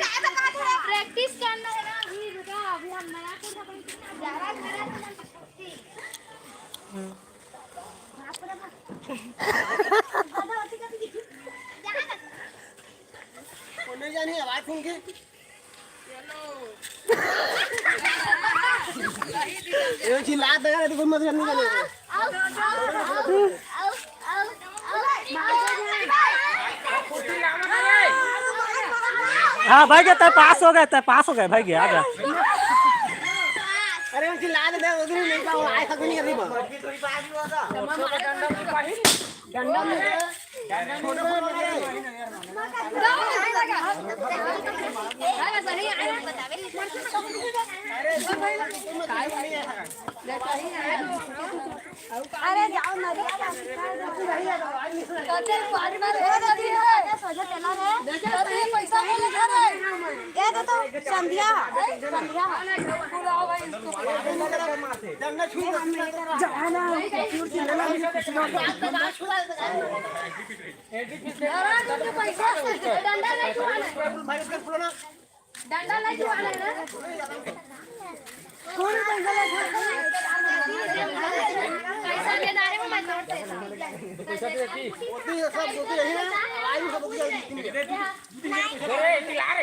Practice करना है ना अभी रुका अभी हम नया नहीं जानी आवाज सुन के ये चिल्ला दे यार कोई मत करने वाले हाँ भाई गया पास हो गया भाई गया आजा। अरे चिल्ला दे उधर ही नहीं पाऊँ आए तक नहीं कर रही डंडा में छोटे अरे जाओ नदी संध्या डंडा नहीं छुआना है कौन पैसा ले डाले में मैं तोड़ते पैसा दे दी होती है सब होती है आई सब होती है अरे यार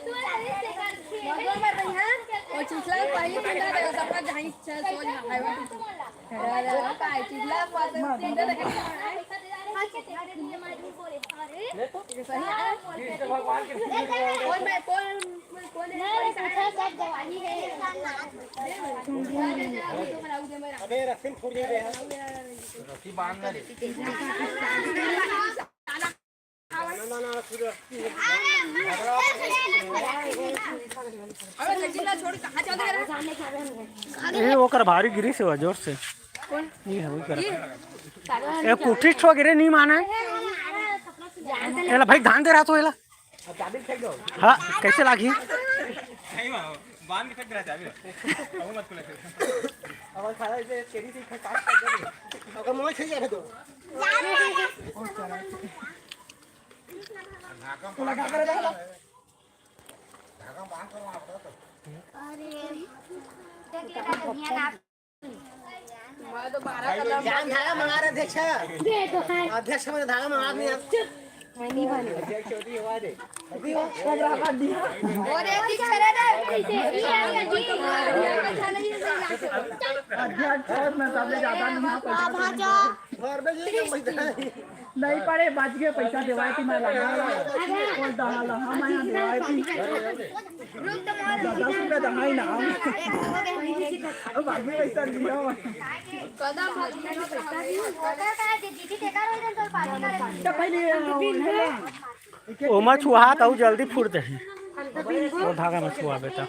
तू अरे से कर और चिल्ला पहले पिंडा देगा सबका जहां चल सोच ना आई वांट टू अरे काय चिल्ला पास पिंडा देगा ले तो सही है भगवान के कौन मैं कौन सब जवानी है अबे रस्सी छोड़ दे रहे हैं रस्सी बांध दे ना अरे जिला छोड़ कहां चल रहा है ये ओकर भारी गिरी से जोर से कौन ये है वो कर ए कुठी वगैरह नहीं माना है एला भाई धान दे रहा तो एला चाबी फेंक दो हां कैसे लागी नहीं मानो बांध के फेंक रहा था अभी अब मत खुला अब खाना इसे तेरी से काट कर दे अगर मोह छई जाए तो लगा कर दे अरे देख लेना दुनिया ना मैं तो 12 कलम जान धागा मंगा रहे अध्यक्ष दे तो है अध्यक्ष में धागा मंगा नहीं मैं नहीं बने अध्यक्ष छोटी हुआ दे अभी वो कोबरा काट दिया और एक ही करे दे कैसे ये आएगा जी अच्छा नहीं है अध्यक्ष में सबसे ज्यादा नहीं पैसा घर में ये पैसा नहीं पड़े बच गए पैसा देवाई थी मैं लगा और दहा लहा मैं देवाई थी रुक तो मार 10 रुपए दहाई ना अब बाकी पैसा दिया कदम पैसा का दीदी टेका रोई तो पानी करे तो पहले ओमा छुआ तो जल्दी फूट दे वो धागा में छुआ बेटा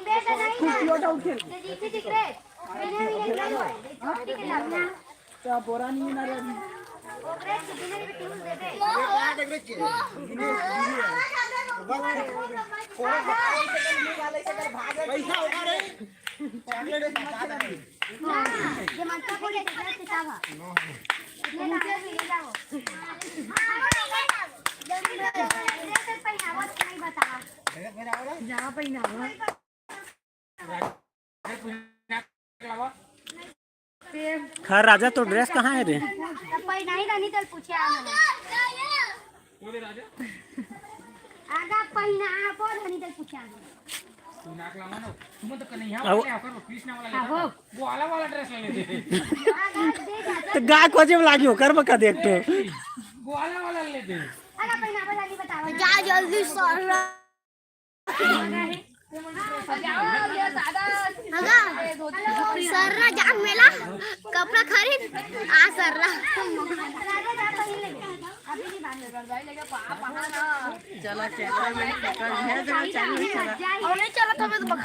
दीदी दिख रहे मैंने ठीक है अपना तो बोरा नहीं ना रे ओकरे दीदी ने भी दे दे पैसा होगा रे ये मंत्र को ले किताब ले नीचे भी ले जाओ जल्दी ले पहनावा नहीं बता जहां पहनावा खैर राजा तो ड्रेस कहाँ है रे पहना ही नहीं तो पूछे आना बोले राजा आगा पहना पर नहीं तो पूछे आना नाक लावा ना तुम तो कन्हैया वाला कर कृष्ण वाला ले वो वाला ड्रेस ले लेते तो गाय को जब लागियो कर बका देख तो वो वाला ले लेते आगा पहनावा जल्दी बताओ जा जल्दी सर सर्रा जाम मेला कपड़ा खरीद आ सर्रा चला कैमरा में पकड़ है जरा चालू ही चला और नहीं चला तो मैं तो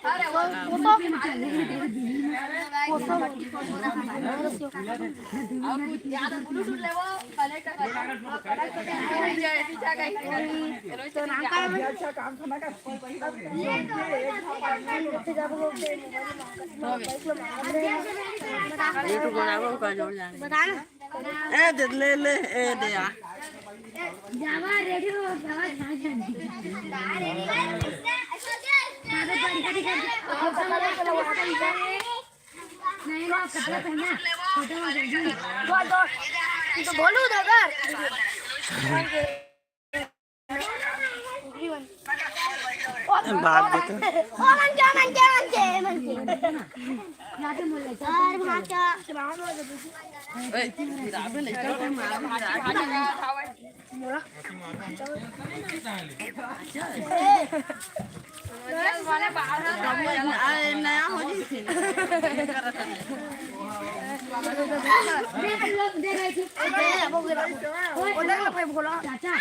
अरे वो तो ले ले ए दे यार जावा रेडी हो जावा नहीं ना कपड़ा पहना फोटो में जल्दी तो बोलू दादा बात देते नाटे मोले यार भाषा नया हो चाचा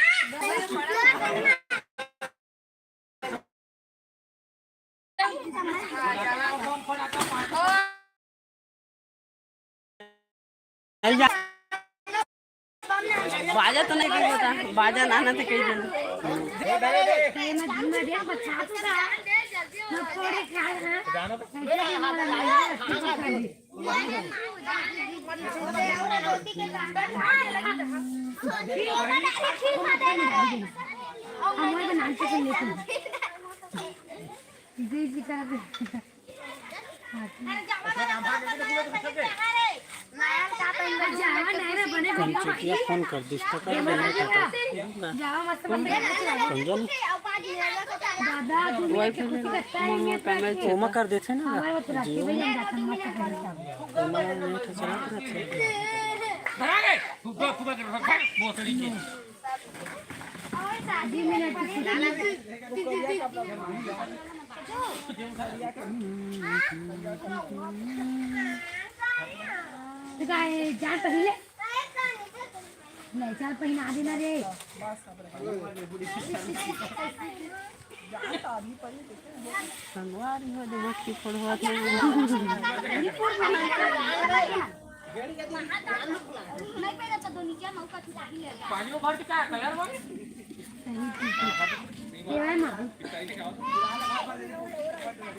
बाजा तो नहीं कही होता बाजा नाना तो कही देना मैं देख बच्चा था मैं थोड़े खा हमारे नाम से लेते जी जी कर कंचुकिया फोन कर दिस तो कर देना जावा मस्त समझो दादा ओमा कर देते ना हमारे तो रास्ते में जाता मस्त कर ओमा नहीं तो चला भागे फुबा फुबा कर बोतली के 10 मिनट काय जान पहले नहीं चल पहना देना रे संगवारी हो दे मस्ती फोड़वा पानी में भर के क्या कलर वो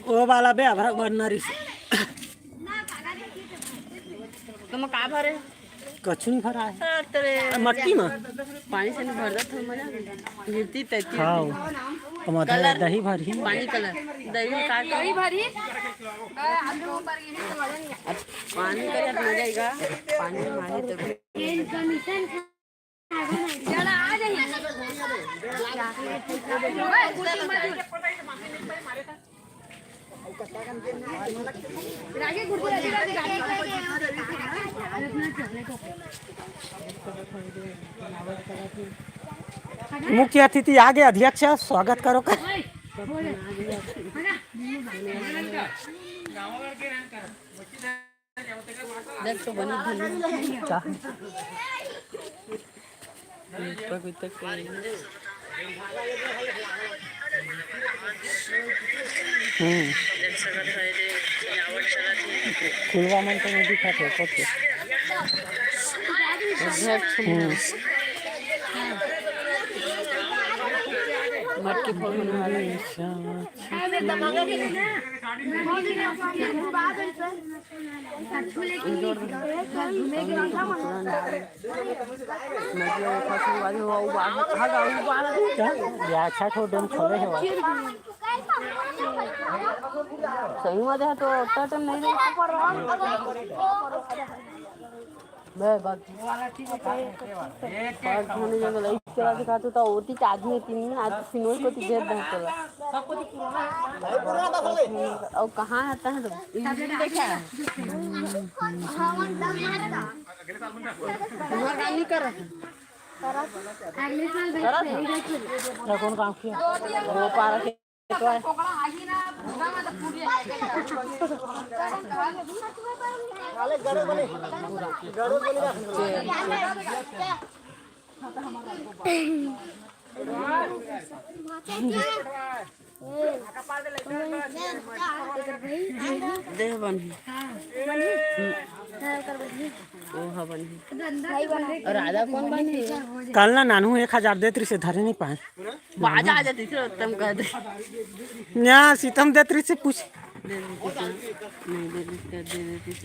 ओ वाला बे भरक बननारी तुम का भरे कछु नहीं भरा है तेरे मट्टी में पानी से नहीं भर दे तो मजा गिरती तैती खाओ तुम दही भरी पानी कलर दही काट दही भरी पानी का यार मजा आएगा पानी में मारे तो कमीशन जरा आ जाइए रागे गुड़गुड़ा मुख्य अतिथि आगे अध्यक्ष स्वागत करो कर देख तो बनी धनी खुलवा मन तो नहीं दिखा थे ओके मटकी फोड़ अच्छा छोड़ छोड़े है सही में देखा तो उतना टाइम नहीं चला दिखा तो ओटी आदमी तीन आज सिनोई को तीजे चला और कहाँ आता है तो देखा नहीं कर कौन काम किया वो पारा के देह बन और राजा कौन बनी कल ना नानू 1000 देत्री से धरे नहीं पाए बाजा आ जाती थी तुम कह दे यहाँ सीतम देत्री से पूछ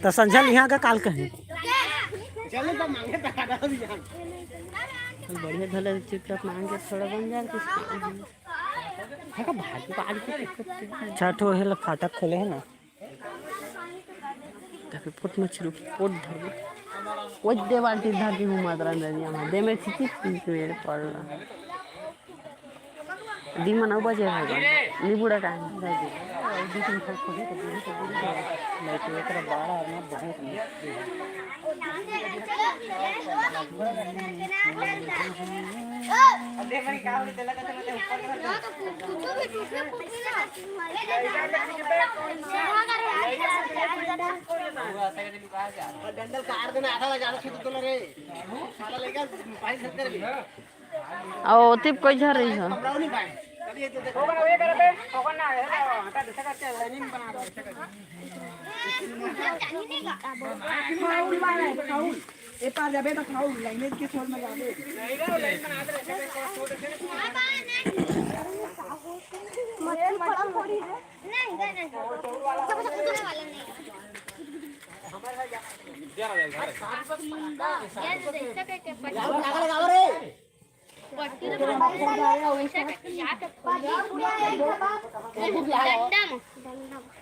तो संझल यहाँ का काल कहीं बढ़िया धले चुपचाप मांग के थोड़ा बन जाए छठो है फाटक खोले है ना ताकि पोट में छिरू पोट धर वो दे बाल्टी धर के हूँ मात्रा नदिया में दे में छिची मेरे पड़ रहा दीमन अब बजे है नीबूड़ा का डंडल काट देना आधा लगा दो तो रे साला लेगा 570 की और तिप कोई झर रही है नहीं पाए ये तो देखो ये कर बे कोकन ना है हटा दूसरा का लाइनिंग बना दो खाउल वाला खाउल ए पार जाबे तो खाउल लाइनेज के छोड़ में जाबे नहीं रे लाइन बना दे मत बड़ा फोड़ी है नहीं नहीं सब कुछ वाला नहीं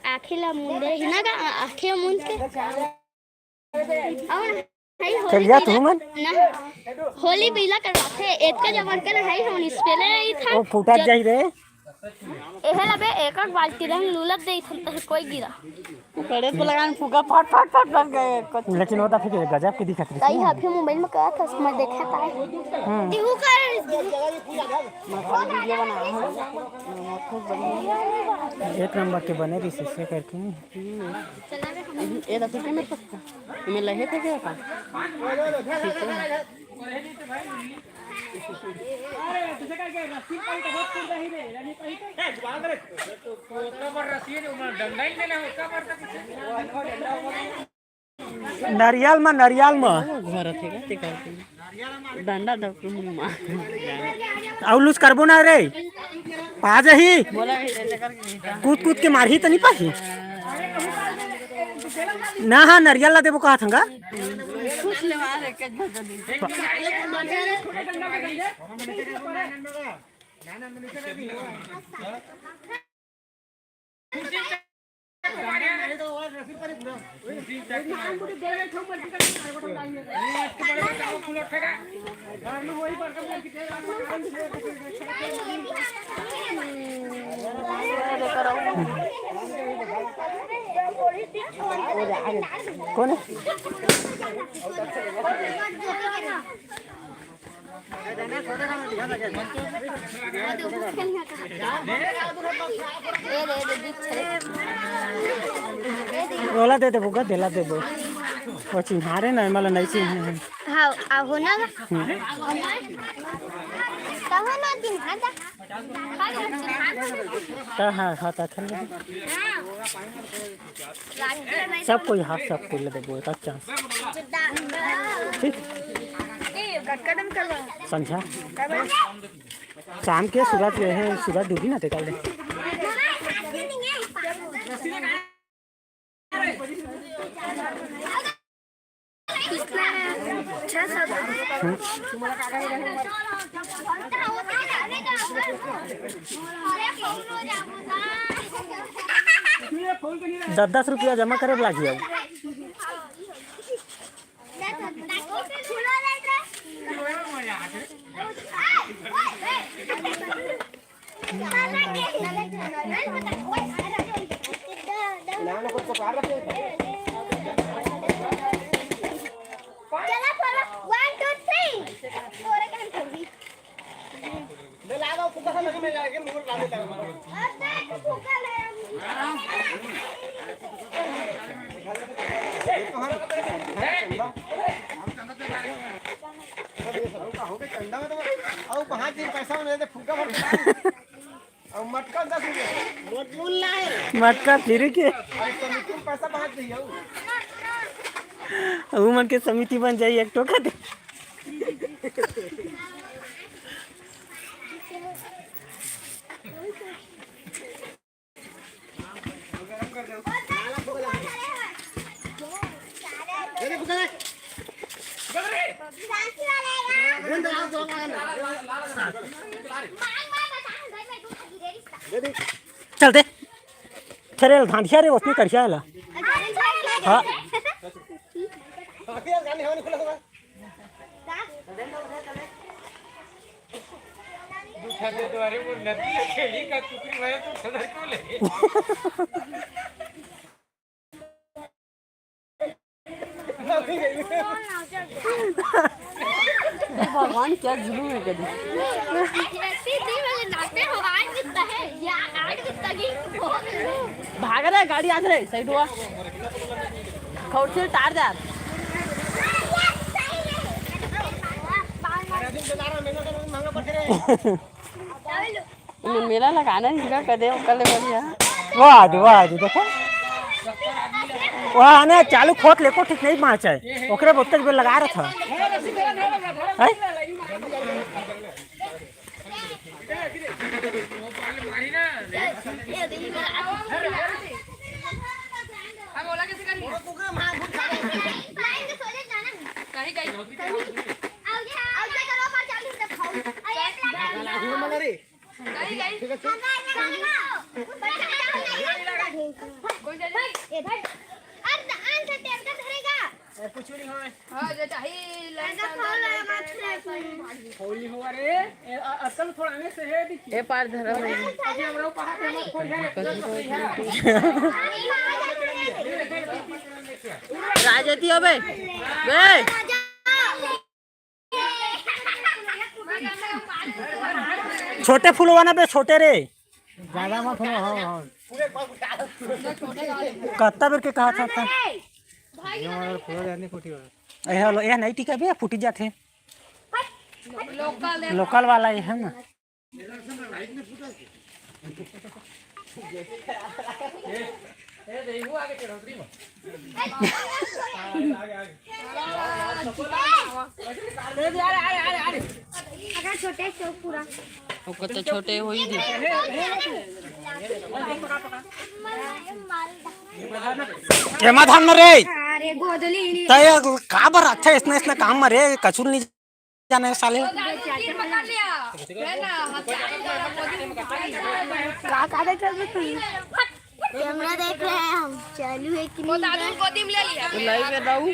आखिला मुंडे हिना का आखे मुंड के चलिया तू मन होली पीला करवाते एक का जवान का है हम इस पहले ही था वो फुटा जाई रे एहे लबे एक एक बाल्टी रहन लुलत दे था कोई गिरा कड़े पे लगान फूका फट फट फट फट गए लेकिन वो तो फिर गजब की दिखत रही ताई हाफी मोबाइल में कहा था मैं देखा था दिहु कर वीडियो बना एक नंबर के बने रही से करके ये तो कितने में पक्का मैं लहे थे क्या का दूसरे का क्या रस्सी पाई तो बहुत खुद रही रे यानी पाई तो जुबान करे तो पर रस्सी है उमर डंडा ही देना उसका पर तक नरियल में घर थे का ते करते डंडा दब मां आउलूस करबो ना रे पा जाही बोला ऐसे करके कूद कूद के मारही तो नहीं पाही ना हाँ नरियल ला देबो कहा थंगा कुछ ले मारे के जल्दी कौन है ओला दे देबो दिला देबो वो चिन्हारे ना मला नहीं चिन्ह हां आ होना तब ना दिन हां का हाँ हाँ ता खेल सब कोई हाथ सब कोई ले देबो एक चांस ठीक कदम करवा संझा शाम के सूरज जो है सूरज डूबी ना ते कल दस रुपया जमा करे लागी अब मटका फिर के पैसा वो मन के समिति बन जाई एक टोका दे चल दे थरे धांधिया रे उसने कर ला हाँ अरे वो नदी खेली का टुकड़ी भरे तो सदर क्यों ले भगवान क्या जुलूम है कभी भाग रहा है गाड़ी आ रही साइड हुआ खौट से तार जा मेला लगाना इनका कदे कल बढ़िया वाह देखो वहाँ आने चालू खोत लेको ठीक नहीं पहुँचा है ओकरे बोतल पे लगा रहा था ए पार धरा राजती हो बे छोटे फूलवाना पे छोटे रे ज्यादा मत हो हां कत्ता बेर के कहा था हेलो यह नहीं टिका भैया फूटी जाते लोकल वाला ये है ना छोटे पूरा तो छोटे हो ही एमा धान में रे अरे गोदली तय का बर अच्छा इसने काम में रे कचूर नहीं जाने साले कैमरा देख रहे हैं हम चालू है कि नहीं लाइव में रहूं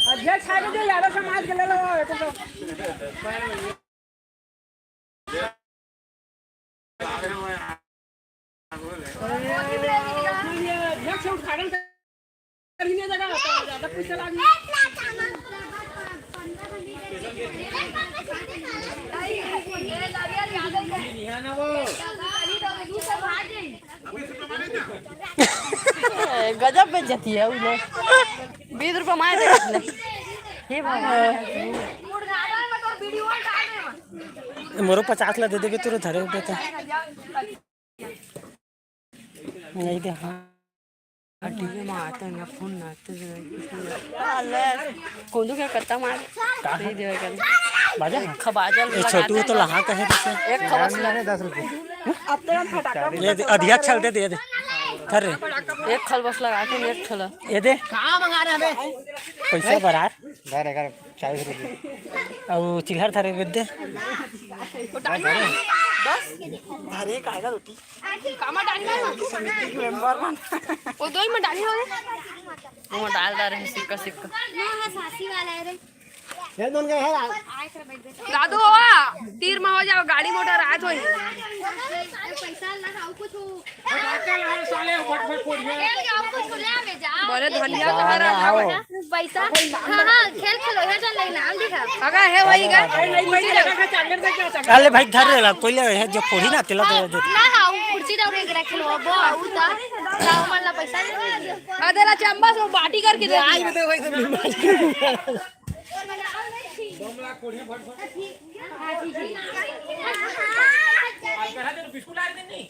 अध्यक्ष आगे जो यादव समाज के ले लो अध्यक्ष उद्घाटन करने जगह ज्यादा पैसा लागी गजब बेइज्जती है उन्हें 20 रुपये मार दे हे मोरो 50 ला दे देगे तुरे धरे बेटा नहीं दे हाँ टीवी में आता है फोन ना आते अल्ले कोंदू क्या करता मार दे देवे कर बाजा खबाजल छोटू तो लहा कहे बस एक खबस मैंने 10 रुपए ये अध्यक्ष चलते दे दे थरे एक खल बस लगा के एक खला ये दे कहां मंगा रहे हैं बे पैसा बरार घर 40 रुपए और चिल्हर थरे दे अरे कायदा रोटी कामा डाली ना मेंबर बन वो दो ही में डाली हो रे वो डाल रहे सिक्का सिक्का ना है सासी वाला है रे ये दोन के है दादू हो तीर में हो जाओ गाड़ी मोटर रात होई पैसा लगाओ कुछ साले फटफट फोड़ दिया बोले धनिया का मेरा पैसा हां खेल खेलो है चल लेना नाम दिखा अगा है वही का अरे भाई धर रे पहले है जो फोड़ी ना तिला तो ना हां कुर्सी कुटी डाउन एक खेलो बो उता लाओ मला पैसा आदेला चंबा सो बाटी करके दे आई दे भाई सब बमला कोढ़ी फट हां ठीक है आज करा दे बिस्कुट आ दे नहीं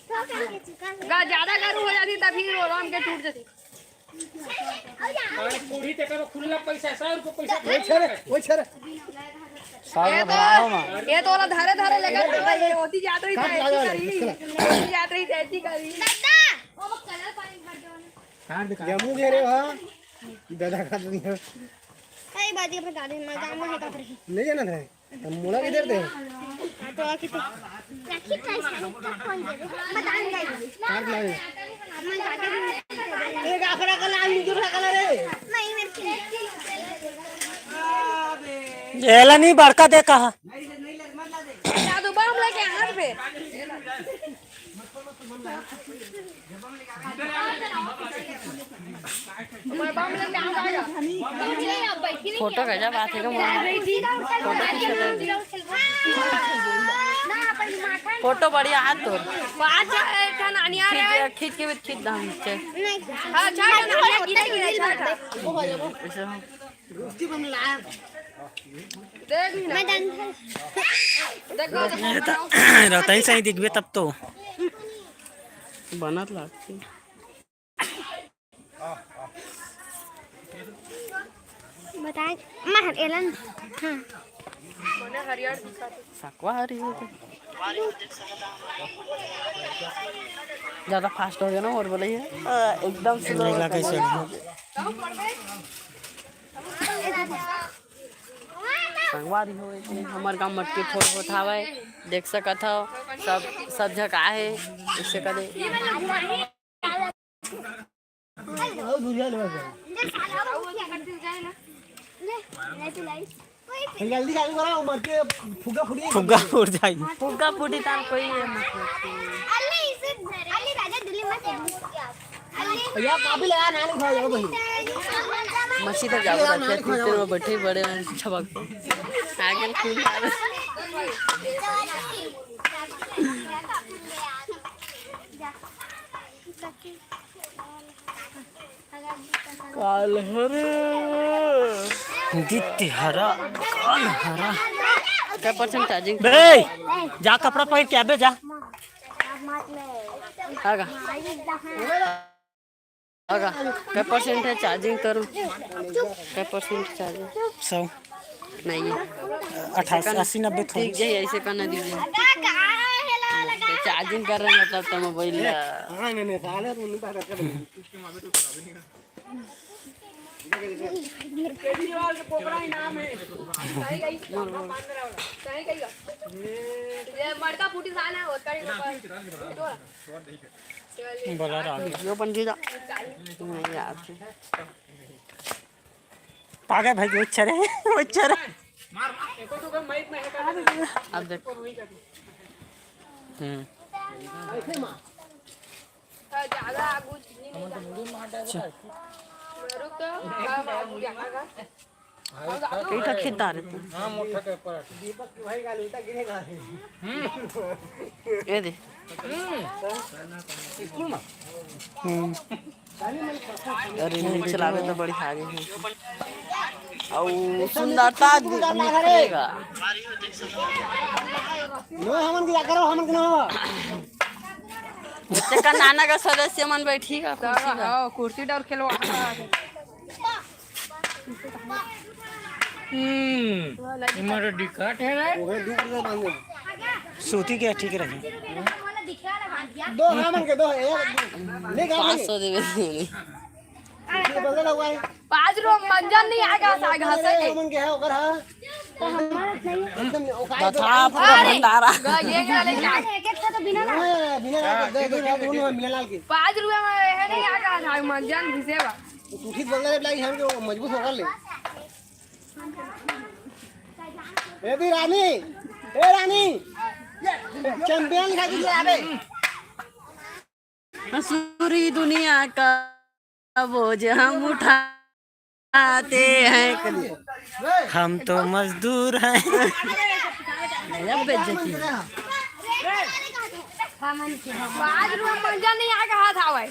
गा ज्यादा करू हो जाती तब फिर आराम के टूट जाती और कोढ़ी ते करो खुला पैसा 100 रुपए पैसा ओए छरे ये तो वाला धारे धारे लगा ये होती जात रही थी जात रही ऐसी करी दादा ओ कलर पानी भर दो काट दे जमू दे रे हां दादा का नहीं है कई बाजी पर गाड़ी में काम है का रही नहीं जाना है मुड़ा किधर दे तो कितने रखी प्राइस है कौन दे बता नहीं काट ला मैं जाके एक आखरा का लाल मुझे रखा रे नहीं मेरे एला नहीं बड़का दे कहा जादू बम लेके हाथ पे फोटो भेजा बात है फोटो बढ़िया हाथ तो खींच के भी खींच दाम रहता ही सही दिखबे तब तो बनत लगती बताए मैं एलन हां सकवा हरी ज्यादा फास्ट हो गया ना और बोले एकदम स्लो कैसे संगवारी हो हमार गांव मटकी फोड़ होठावे देख सकत हो सब जगह है इससे करे और दुनिया ले जल्दी चालू करो मर के फुगा फुट जाएगी फुग्गा फूटी तार कोई है अली राजा दिल्ली में या काबिल है ना नहीं खाओ भाई मछली तो जाओ खेत में बैठे बड़े छबक आगे खून काल हरे दित्य हरा काल हरा क्या परसेंट चार्जिंग बे जा कपड़ा पहन के आबे जा आगा आगा क्या परसेंट है चार्जिंग करूं क्या परसेंट चार्जिंग 100 नहीं है 88 80 90 ठीक है ऐसे करना दीजिए चार्जिंग कर रहे हैं मतलब तो मोबाइल हां नहीं साले तू नहीं बात कर केजरीवाल के पोपड़ा ही नाम है सही गई सही गई ये मड़का फूटी साल है होता ही बोला रहा यो बन गया नहीं यार पागे भाई वो चरे मार एको तो माइक में है अब देख ज्यादा कुछ नहीं रुक तो कईटा खिद्दा रे तू हां मोटा के पर दीपक भाई गाल उल्टा गिरेगा ये दे स्कूल में अरे नहीं चलावे तो बड़ी आगे है और सुंदरता दिखेगा नो हमन के करो हमन के ना बच्चे का नाना का सदस्य मन बैठी का कुर्सी डाल खेलो इमर डिकट है रे ओए दूर से बांध सूती के ठीक रही दो हमन के दो एक ले गा 500 देवे ये बदल हुआ है 5 रुपए मंजन नहीं आएगा साग हंसे के हमन के है ओकर हां एकदम ओकाय था पूरा भंडारा ये क्या लेके एक एक तो बिना ना बिना दे दो दोनों मिला लाल के 5 रुपए में है नहीं आएगा साग मंजन घिसेगा तू ठीक बदल लाई हम के मजबूत होकर ले ए भी रानी चैंपियन लिखा दीजिए आबे पूरी दुनिया का बोझ हम उठाते हैं हम तो मजदूर हैं बेइज्जती आज रुआ मंजा नहीं आ कहा था भाई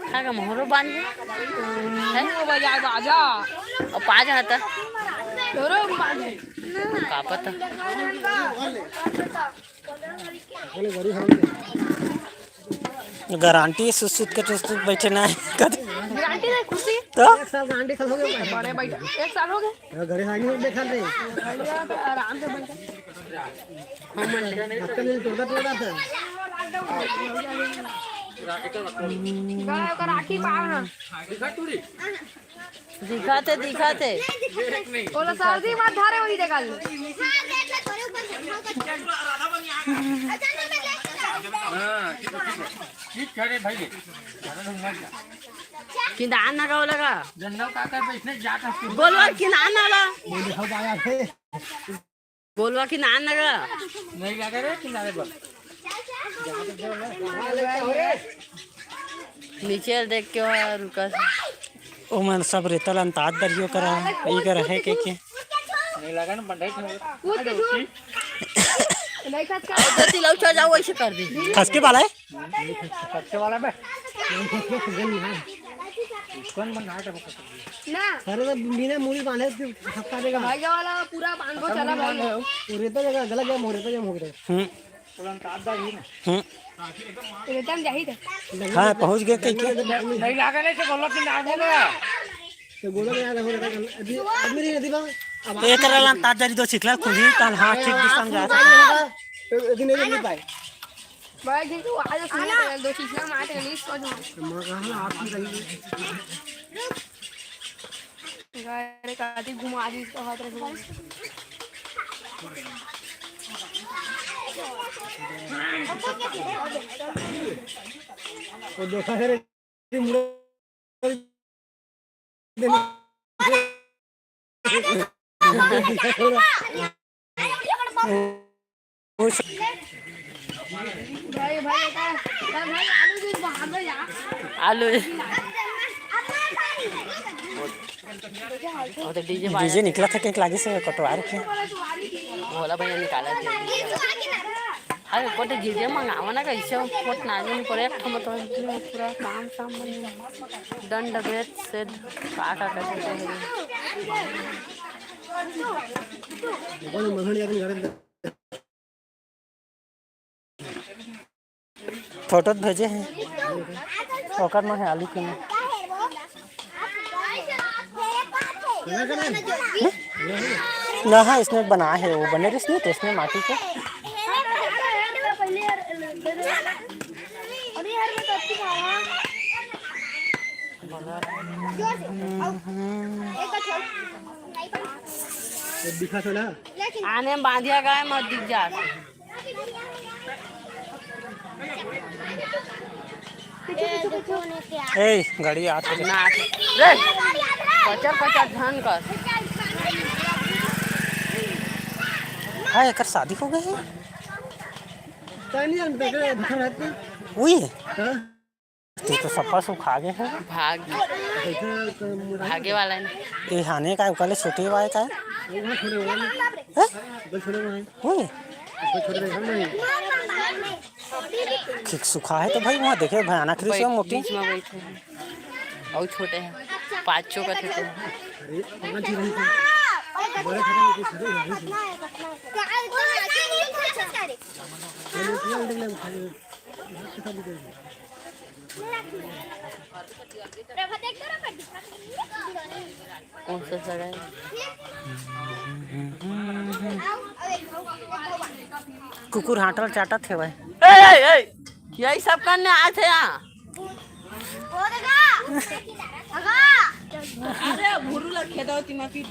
क्या का मोहरो बांध है बजा बाजा और पाँच हाथ दोरो बांध का पता गारंटी सुसुत के सुसुत बैठे ना गारंटी है कुर्सी तो एक साल गांडी खल हो गया बड़े बैठा 1 साल हो गए घरे आगे नहीं देखा रे आराम से बैठा हफ्ते में तोड़ा था राखी पावना दिखाते बोला सर्दी मत धारे वही देखा ली ठीक करे भाई किनान ना का लगा जंगल काका बैठने जाता बोलवा किनान ना ला हम आया थे बोलवा किनान ना का नहीं लगा रे किनारे पर नीचे देख के वहाँ रुका ओ मन सब रेतल अंताज दरियो करा ई कर है के नहीं लगा ना बंदाई नहीं खस का जल्दी लो चल जाओ वैसे कर दी खसके वाला है सबसे वाला में कौन बन रहा है ना सारे तो बिना मूड़ी बांधे हफ्ता देगा भाई वाला पूरा बांध को चला भाई रेता जगह गलत जगह मोरे पे जम हो गए तुरंत तादा ही ना एकदम जाही थे हाँ पहुंच गए के नहीं लगा नहीं से बोलो कि ना बोलो तो गोला में आया हो रहा था अभी आदमी नहीं नदी बा अब एक करला अंताज दरी दो सिखला खुली कान हाथ ठीक दिशा में जा दिन नहीं पाए भाई जिनको आज सुना दो चीज़ें मारते हैं लिस्ट को मां कहां आप की रही गाड़ी काटी घुमा दी इसको हाथ रख वो देखा है रे भाई भाई भाई आलू जूस बाहर में जा आलू और तो डीजे निकला था के लागे से कटवा रखे बोला भैया निकाला अरे कोटे डीजे मंगावा ना कैसे फोट ना जाने पड़े हम तो पूरा काम सामान दंड भेद से का कैसे कौन मधुर यार घर फोटो भेजे हैं ओकर में है आलू के में ना हाँ इसने बनाया है वो बने इसने तो इसने माटी के दिखा तो ना आने में बांधिया गया मत दिख जा ए गाड़ी आठ ना रे पचर धन कर हाँ एक शादी हो गई है नहीं हम देख रहे दिखा रहते वही है हां तू तो सफा सुखा गए हैं भागे वाला है ये हाने का उकाले छोटे वाले का वहां छोड़े वाला है बल छोड़े वहां वही छोड़े हम नहीं ठीक सुखा है तो भाई वहाँ देखे भयानक रीस मोटी बीच में बैठे हैं और छोटे हैं पाँचों का छोटे हैं अरे वहां जी रही थी बड़े छोटे छोटे कौन सा जगह है कुकुर हाटल चाटा थे भाई यही सब करने आए थे यहाँ अरे भूरू लग खेदा होती मैं पीट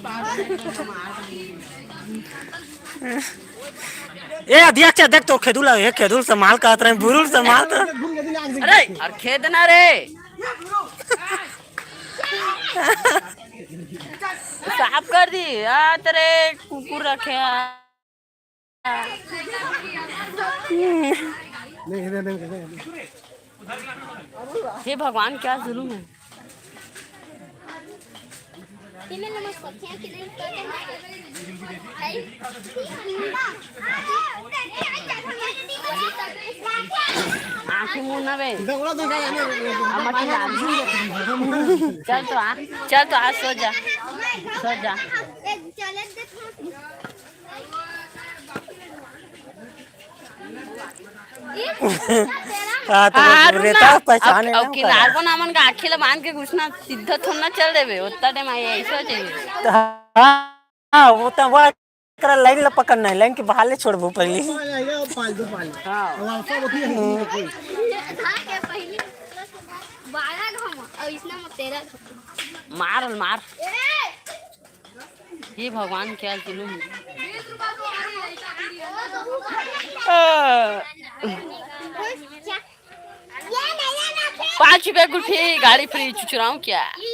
ए अध्यक्ष देख तो खेदुल है खेदुल संभाल कहत रहे बुरुल संभाल तो अरे और खेद ना रे साफ कर दी तेरे कुकुर रखे हे भगवान क्या जुलूम है Tiene la mascota que le आँखें मुँह ना बे दंगला दंगा यानी चल तो आ सो जा हाँ तो रहता पहचाने ना अब किनार को नामन का आँखें बांध के घुसना सीधा थोड़ा चल देवे उतना टाइम आई ऐसा चाहिए हाँ वो तो वो करा लाइन ला पकड़ना है लाइन के बाहर ले छोड़बो पहले पाल दो हाँ अब सब होती है कोई पहले 12 घम और इसने 13 मार ये भगवान क्या जुलूम 5 रुपए कुल्फी गाड़ी फ्री चुचुराऊं क्या ये